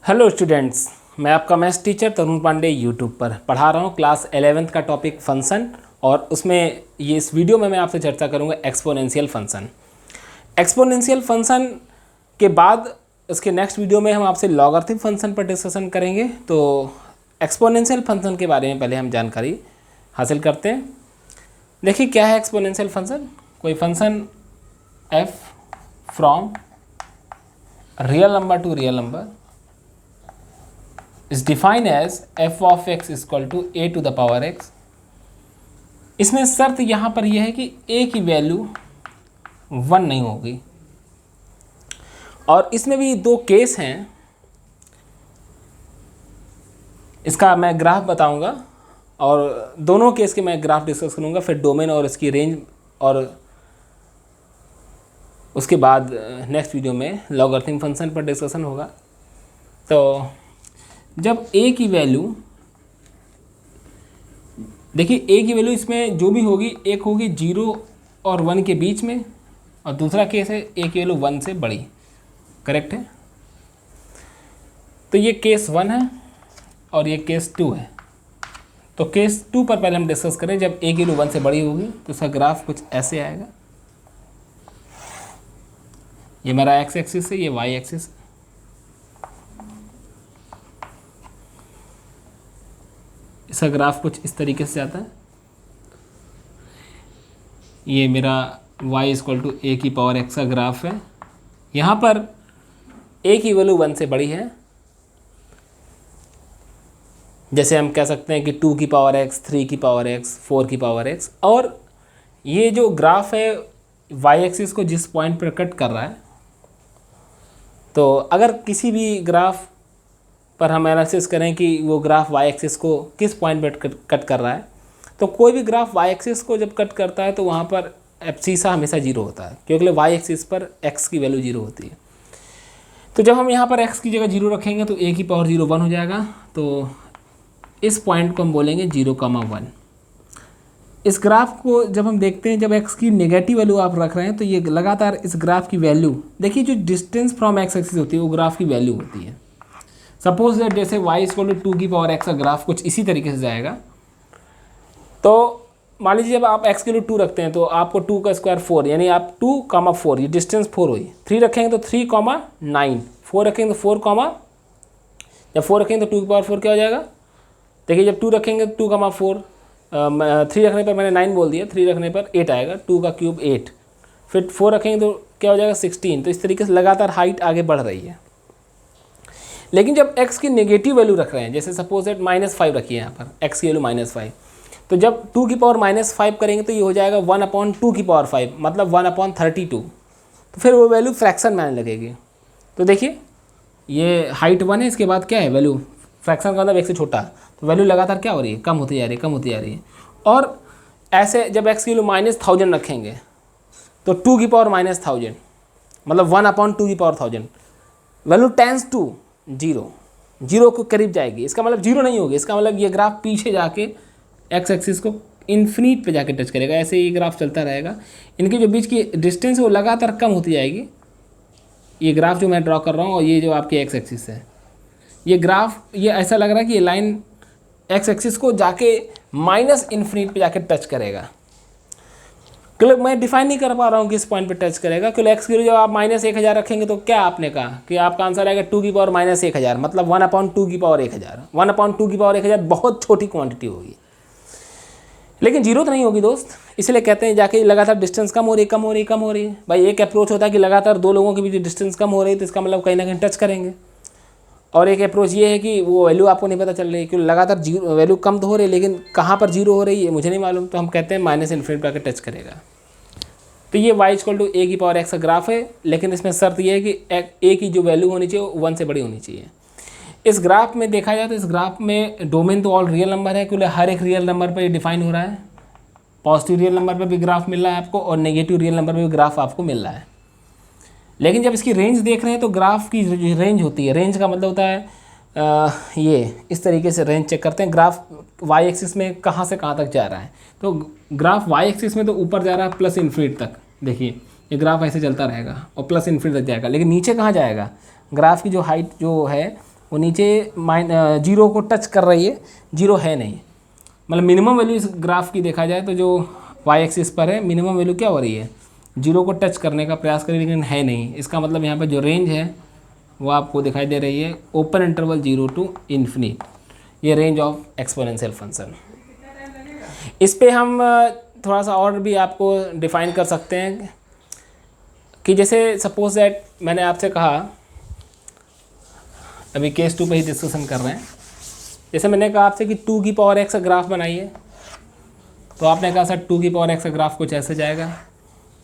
Hello students, मैं आपका maths teacher तरुण Pandey YouTube पर पढ़ा रहा हूँ क्लास 11th का टॉपिक फंक्शन। और उसमें इस वीडियो में मैं आपसे चर्चा करूँगा एक्सपोनेंशियल फंक्शन। एक्सपोनेंशियल फंक्शन के बाद उसके नेक्स्ट वीडियो में हम आपसे लॉगरिथम फंक्शन पर डिस्कशन करेंगे। तो एक्सपोनेंशियल फंक्शन के बारे में पहले हम जानकारी हासिल करते हैं। देखिए क्या है एक्सपोनेंशियल फंक्शन। कोई function f from real number two real number is defined as f of x is equal to a to the power x। इसमें शर्त यहाँ पर यह है कि a की वैल्यू 1 नहीं होगी। और इसमें भी दो केस हैं, इसका मैं ग्राफ बताऊंगा और दोनों केस के मैं ग्राफ डिस्कस करूंगा, फिर डोमेन और इसकी रेंज, और उसके बाद नेक्स्ट वीडियो में लॉगरिथम फंक्शन पर डिस्कशन होगा। तो जब a की वैल्यू, देखिए a की वैल्यू इसमें जो भी होगी, एक होगी 0 और 1 के बीच में, और दूसरा केस है a की वैल्यू 1 से बड़ी। करेक्ट है। तो ये केस 1 है और ये केस 2 है। तो केस 2 पर पहले हम डिस्कस करें। जब a की वैल्यू 1 से बड़ी होगी तो इसका ग्राफ कुछ ऐसे आएगा। ये मेरा x एक्सिस है, ये y एक्सिस है। इसका ग्राफ कुछ इस तरीके से जाता है। ये मेरा y इक्वल टू a की पावर x का ग्राफ है। यहाँ पर a की वैल्यू 1 से बड़ी है, जैसे हम कह सकते हैं कि 2 की पावर x, 3 की पावर x, 4 की पावर x। और ये जो ग्राफ है y एक्सिस को जिस पॉइंट पर कट कर रहा है, तो अगर किसी भी ग्राफ पर हम एनालिसिस करें कि वो ग्राफ y एक्सिस को किस पॉइंट पर कट कर रहा है, तो कोई भी ग्राफ y एक्सिस को जब कट करता है तो वहाँ पर एब्सीसा हमेशा 0 होता है, क्योंकि y एक्सिस पर x की वैल्यू 0 होती है। तो जब हम यहाँ पर x की जगह 0 रखेंगे तो a की पावर 0 1 हो जाएगा। तो इस पॉइंट को हम बोलेंगे 0,1। इस ग्राफ को जब हम देखते हैं, जब x की नेगेटिव वैल्यू आप रख रहे हैं, तो ये लगातार इस ग्राफ की वैल्यू, देखिए जो डिस्टेंस फ्रॉम x एक्सिस होती है वो ग्राफ की वैल्यू होती है। सपोज दैट जैसे y इक्वल टू 2 की पावर x का ग्राफ कुछ इसी तरीके से जाएगा। तो मान लीजिए जब आप x के लिए 2 रखते हैं तो आपको 2 का स्क्वायर 4, यानी आप 2,4, ये डिस्टेंस 4 हुई। 3 रखेंगे तो 3,9, 4 रखेंगे तो 4, जब 4 रखेंगे तो 2 की पावर 4 क्या हो जाएगा। देखिए जब 2 रखेंगे तो 2,4, 3 रखने पर मैंने 9 बोल दिया, 3 रखने पर 8 आएगा, 2 का क्यूब 8, फिर 4 रखेंगे तो क्या हो जाएगा 16। तो इस तरीके से लगातार हाइट आगे बढ़ रही है। लेकिन जब x की नेगेटिव वैल्यू रख रहे हैं, जैसे सपोज दैट -5 रखिए यहाँ पर, x की वैल्यू -5, तो जब 2 की पावर -5 करेंगे तो ये हो जाएगा 1/2 की पावर 5, मतलब 1/32। तो फिर वो वैल्यू फ्रैक्शन में आने लगेगी। तो देखिए ये हाइट 1 है, इसके बाद क्या है वैल्यू फ्रैक्शन का, मतलब 1 से छोटा, तो वैल्यू लगातार क्या हो रही है, कम होती जा रही है, कम होती जा रही है। और ऐसे जब x की वैल्यू -1000 रखेंगे तो 2 की पावर -1000, मतलब 1/2 की पावर 1000, वैल्यू टेंस टू 0 को करीब जाएगी। इसका मतलब 0 नहीं होगी, इसका मतलब ये ग्राफ पीछे जाके x एक्सिस को इन्फिनिट पे जाके टच करेगा। ऐसे ये ग्राफ चलता रहेगा। इनके जो बीच की डिस्टेंस है वो लगातार कम होती जाएगी। ये ग्राफ जो मैं ड्रॉ कर रहा हूँ और ये जो आपकी x एक्सिस है, ये ग्राफ, ये ऐसा लग रहा है कि ये लाइन x एक्सिस को जाके -इन्फिनिट पे जाके टच करेगा। क्योंकि मैं डिफाइन नहीं कर पा रहा हूँ कि इस पॉइंट पे टच करेगा, क्योंकि x की जब आप -1000 रखेंगे तो क्या आपने कहा कि आपका आंसर आएगा 2 की पावर -1000, मतलब 1/2 की पावर 1000। 1/2 की पावर 1000 बहुत छोटी क्वांटिटी होगी, लेकिन 0 तो नहीं होगी दोस्त। इसलिए कहते हैं जाके लगातार डिस्टेंस कम हो रही, कम हो रही, कम हो रही है। भाई एक अप्रोच होता है कि लगातार दो लोगों के बीच डिस्टेंस कम हो रही है, तो इसका मतलब कहीं ना कहीं टच करेंगे। और एक अप्रोच ये है कि वो वैल्यू आपको नहीं पता चल रही, क्योंकि लगातार वैल्यू कम तो हो रही है, लेकिन कहाँ पर 0 हो रही है मुझे नहीं मालूम। तो हम कहते हैं -इन्फिनिट पर टच करेगा। तो ये y इक्वल टू a की पावर x का ग्राफ है, लेकिन इसमें शर्त ये है कि a की जो वैल्यू होनी चाहिए वो 1 से बड़ी होनी चाहिए। इस ग्राफ में देखा जाए तो इस ग्राफ में डोमेन तो ऑल रियल नंबर है, क्योंकि हर एक रियल नंबर पर ये डिफाइन हो रहा है। पॉजिटिव रियल नंबर पर भी ग्राफ मिल रहा है आपको, और नेगेटिव रियल नंबर पर भी ग्राफ आपको मिल रहा है। लेकिन जब इसकी रेंज देख रहे हैं तो ग्राफ की रेंज होती है, रेंज का मतलब होता है ये इस तरीके से रेंज चेक करते हैं ग्राफ y एक्सिस में कहाँ से कहाँ तक जा रहा है। तो ग्राफ y एक्सिस में तो ऊपर जा रहा है +इन्फिनिट तक, देखिए ये ग्राफ ऐसे चलता रहेगा और +इन्फिनिट तक जाएगा। लेकिन नीचे कहाँ जाएगा, ग्राफ की जो हाइट जो है वो नीचे जीरो को टच कर रही है, जीरो है नहीं। मतलब मिनिमम वैल्यू इस ग्राफ की देखा जाए तो जो वाई एक्सिस पर है मिनिमम वैल्यू क्या हो रही है, जीरो को टच करने का प्रयास करें लेकिन है नहीं। इसका मतलब यहाँ पर जो रेंज है वो आपको दिखाई दे रही है ओपन इंटरवल 0 to इन्फिनिट, ये रेंज ऑफ एक्सपोनेंशियल फंक्शन। इस पे हम थोड़ा सा और भी आपको डिफ़ाइन कर सकते हैं कि जैसे सपोज दैट मैंने आपसे कहा, अभी केस 2 पे ही डिस्कशन कर रहे हैं, जैसे मैंने कहा आपसे कि 2 की पावर x का ग्राफ बनाइए, तो आपने कहा सर 2 की पावर x का ग्राफ कुछ ऐसे जाएगा।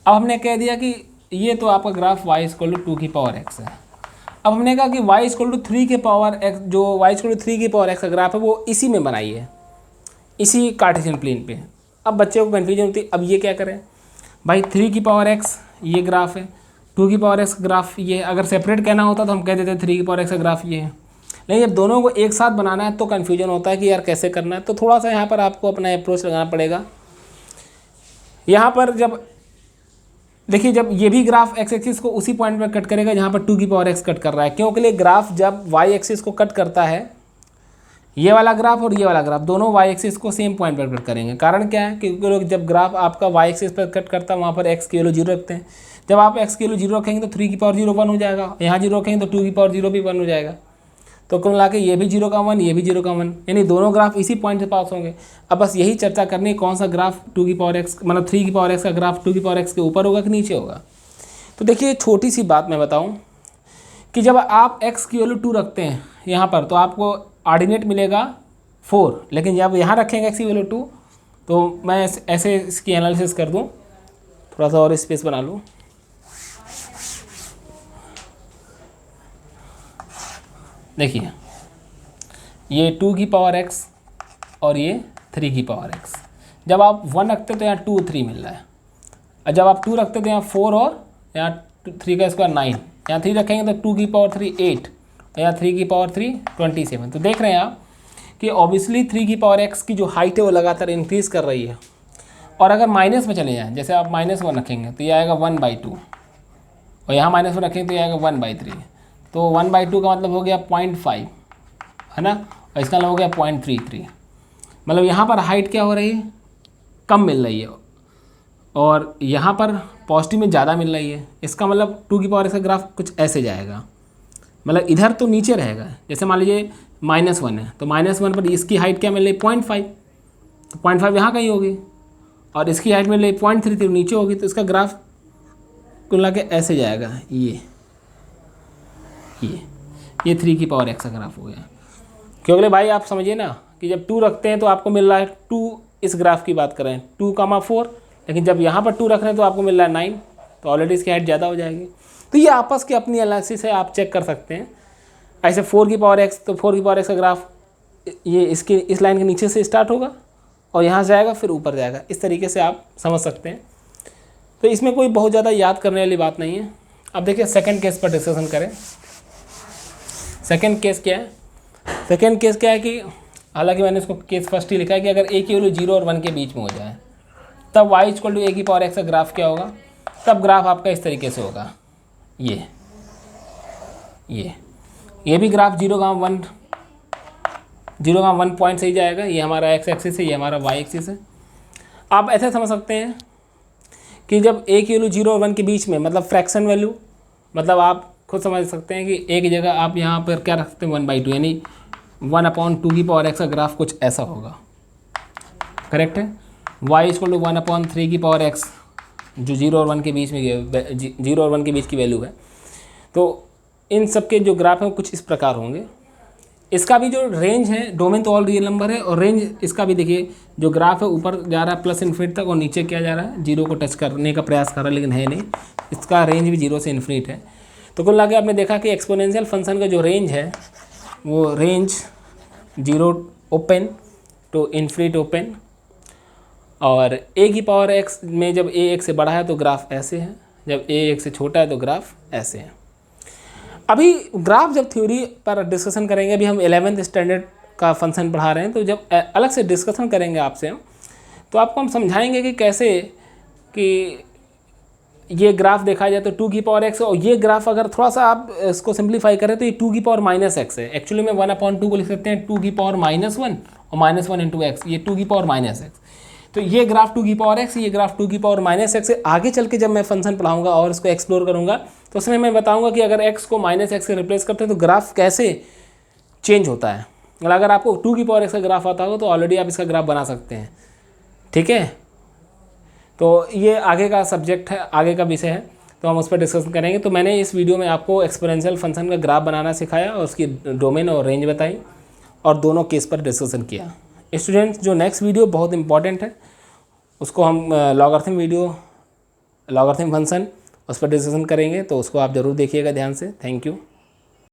अब हमने कह दिया कि ये तो आपका ग्राफ y = 2 की पावर x है। अब हमने कहा कि y = 3 के पावर x, जो y = 3 की पावर x का ग्राफ है वो इसी में बनाइए, इसी कार्टेशियन प्लेन पे। अब बच्चे को कन्फ्यूजन होती है, अब ये क्या करें भाई, 3 की पावर x ये ग्राफ है, 2 की पावर x ग्राफ ये, अगर सेपरेट कहना होता तो हम कह देते 3 की पावर x का ग्राफ ये है। लेकिन जब दोनों को एक साथ बनाना है तो कन्फ्यूजन होता है कि यार कैसे करना है, तो थोड़ा सा यहाँ पर आपको अपना अप्रोच लगाना पड़ेगा। यहाँ पर जब देखिए, जब ये भी ग्राफ x एक्सिस को उसी पॉइंट पर कट करेगा जहाँ पर 2 की पावर x कट कर रहा है, क्योंकि ये ग्राफ जब y एक्सिस को कट करता है, ये वाला ग्राफ और ये वाला ग्राफ दोनों y एक्सिस को सेम पॉइंट पर कट करेंगे। कारण क्या है, क्योंकि लोग जब ग्राफ आपका y एक्सिस पर कट करता है वहाँ पर x की वैल्यू 0 रखते हैं। जब आप x की वैल्यू 0 रखेंगे तो 3 की पावर 0 1 हो जाएगा, यहाँ 0 रखेंगे तो 2 की पावर 0 भी 1 हो जाएगा। तो कुल मिला के ये भी 0 का 1, ये भी 0 का 1, यानी दोनों ग्राफ इसी पॉइंट से पास होंगे। अब बस यही चर्चा करनी है कौन सा ग्राफ 2 की पावर x मतलब 3 की पावर x का ग्राफ 2 की पावर x के ऊपर होगा कि नीचे होगा। तो देखिए छोटी सी बात मैं बताऊँ कि जब आप x की वैल्यू 2 रखते हैं यहाँ पर तो आपको ऑर्डिनेट मिलेगा 4, लेकिन जब यहाँ रखेंगे x की वैल्यू 2 तो मैं ऐसे इसकी एनालिसिस कर दूँ, थोड़ा सा और स्पेस बना लूँ। देखिए ये 2 की पावर x और ये 3 की पावर x, जब आप 1 रखते तो यहाँ 2 3 मिल रहा है, और जब आप 2 रखते तो यहाँ 4 और यहाँ 3 का स्क्वायर 9, यहाँ 3 रखेंगे तो 2 की पावर 3 8 और यहाँ 3 की पावर 3 27। तो देख रहे हैं आप कि ऑब्वियसली 3 की पावर x की जो हाइट है वो लगातार इंक्रीज़ कर रही है। और अगर माइनस में चले जाएँ, जैसे आप -1 रखेंगे तो ये आएगा 1/2 और यहाँ -1 रखेंगे तो ये आएगा 1/3, तो 1/2 का मतलब हो गया 0.5, है ना, और इसका मतलब हो गया 0.33। मतलब यहाँ पर हाइट क्या हो रही है, कम मिल रही है, और यहाँ पर पॉजिटिव में ज़्यादा मिल रही है। इसका मतलब 2 की पावर x का ग्राफ कुछ ऐसे जाएगा, मतलब इधर तो नीचे रहेगा। जैसे मान लीजिए -1 है तो -1 पर इसकी हाइट क्या मिल रही है 0.5, तो 0.5 यहाँ कहीं होगी, और इसकी हाइट मिल रही 0.33 नीचे होगी, तो इसका ग्राफ कुल मिला के ऐसे जाएगा। ये 3 की पावर x का ग्राफ हो गया। क्योंकि भाई आप समझिए ना कि जब 2 रखते हैं तो आपको मिल रहा है 2, इस ग्राफ की बात करें 2,4, लेकिन जब यहाँ पर 2 रख रहे हैं तो आपको मिल रहा है 9, तो ऑलरेडी इसकी हाइट ज़्यादा हो जाएगी। तो ये आपस की अपनी एनालिसिस है, आप चेक कर सकते हैं। ऐसे 4 की पावर x, तो 4 की पावर x का ग्राफ ये इसके इस लाइन के नीचे से स्टार्ट होगा और यहाँ से आएगा फिर ऊपर जाएगा, इस तरीके से आप समझ सकते हैं। तो इसमें कोई बहुत ज़्यादा याद करने वाली बात नहीं है। अब देखिए सेकंड केस पर डिस्कशन करें। सेकंड केस क्या है, सेकंड केस क्या है कि हालांकि मैंने इसको केस फर्स्ट ही लिखा है कि अगर a की वैल्यू 0 और 1 के बीच में हो जाए तब y = a की पावर x का ग्राफ क्या होगा, तब ग्राफ आपका इस तरीके से होगा। ये भी ग्राफ 0,1 पॉइंट से ही जाएगा। ये हमारा x एक्सिस है, ये हमारा y एक्सिस है। आप ऐसे समझ सकते हैं कि जब a की वैल्यू 0 और 1 के बीच में, मतलब फ्रैक्शन वैल्यू, मतलब आप खुद समझ सकते हैं कि a की जगह आप यहाँ पर क्या रखते हैं 1/2, यानी 1/2 की पावर x का ग्राफ कुछ ऐसा होगा। करेक्ट है। y = 1/3 की पावर x, जो 0 और 1 के बीच में 0 और 1 के बीच की वैल्यू है। तो इन सब के जो ग्राफ हैं कुछ इस प्रकार होंगे। इसका भी जो रेंज है, डोमेन तो ऑल रियल नंबर है, और रेंज इसका भी देखिए जो ग्राफ है ऊपर जा रहा है +∞ तक और नीचे क्या जा रहा है 0 को टच करने का प्रयास कर रहा है, लेकिन है नहीं। इसका रेंज भी 0 से ∞ है। तो कुल मिला के आपने देखा कि एक्सपोनेंशियल फंक्शन का जो रेंज है वो रेंज 0 ओपन टू ∞ ओपन, और a की पावर x में जब a x से बड़ा है तो ग्राफ ऐसे है, जब a x से छोटा है तो ग्राफ ऐसे है। अभी ग्राफ जब थ्योरी पर डिस्कशन करेंगे, अभी हम 11th स्टैंडर्ड का फंक्शन पढ़ा रहे हैं, तो जब अलग से डिस्कशन करेंगे आपसे तो आपको हम समझाएंगे कि कैसे कि ये ग्राफ देखा जाए तो 2 की पावर x है, और ये ग्राफ अगर थोड़ा सा आप इसको सिंप्लीफाई करें तो ये 2 की पावर -x है। एक्चुअली में 1/2 को लिख सकते हैं 2 की पावर -1 और -1 इंटू एक्स, ये 2 की पावर -x। तो ये ग्राफ 2 की पावर x, ये ग्राफ 2 की पावर -x से आगे चल के जब मैं फंक्शन पढ़ाऊंगा और इसको एक्सप्लोर करूंगा तो उसमें मैं बताऊंगा कि अगर x को -x से रिप्लेस करते हैं तो ग्राफ कैसे चेंज होता है। अगर आपको 2 की पावर x का ग्राफ आता हो तो ऑलरेडी आप इसका ग्राफ बना सकते हैं, ठीक है। तो ये आगे का सब्जेक्ट है, आगे का विषय है, तो हम उस पर डिस्कशन करेंगे। तो मैंने इस वीडियो में आपको एक्सपोनेंशियल फंक्शन का ग्राफ बनाना सिखाया और उसकी डोमेन और रेंज बताई और दोनों केस पर डिस्कशन किया। स्टूडेंट्स, जो नेक्स्ट वीडियो बहुत इंपॉर्टेंट है उसको हम लॉगरिथम फंक्शन उस पर डिस्कशन करेंगे, तो उसको आप ज़रूर देखिएगा ध्यान से। Thank you.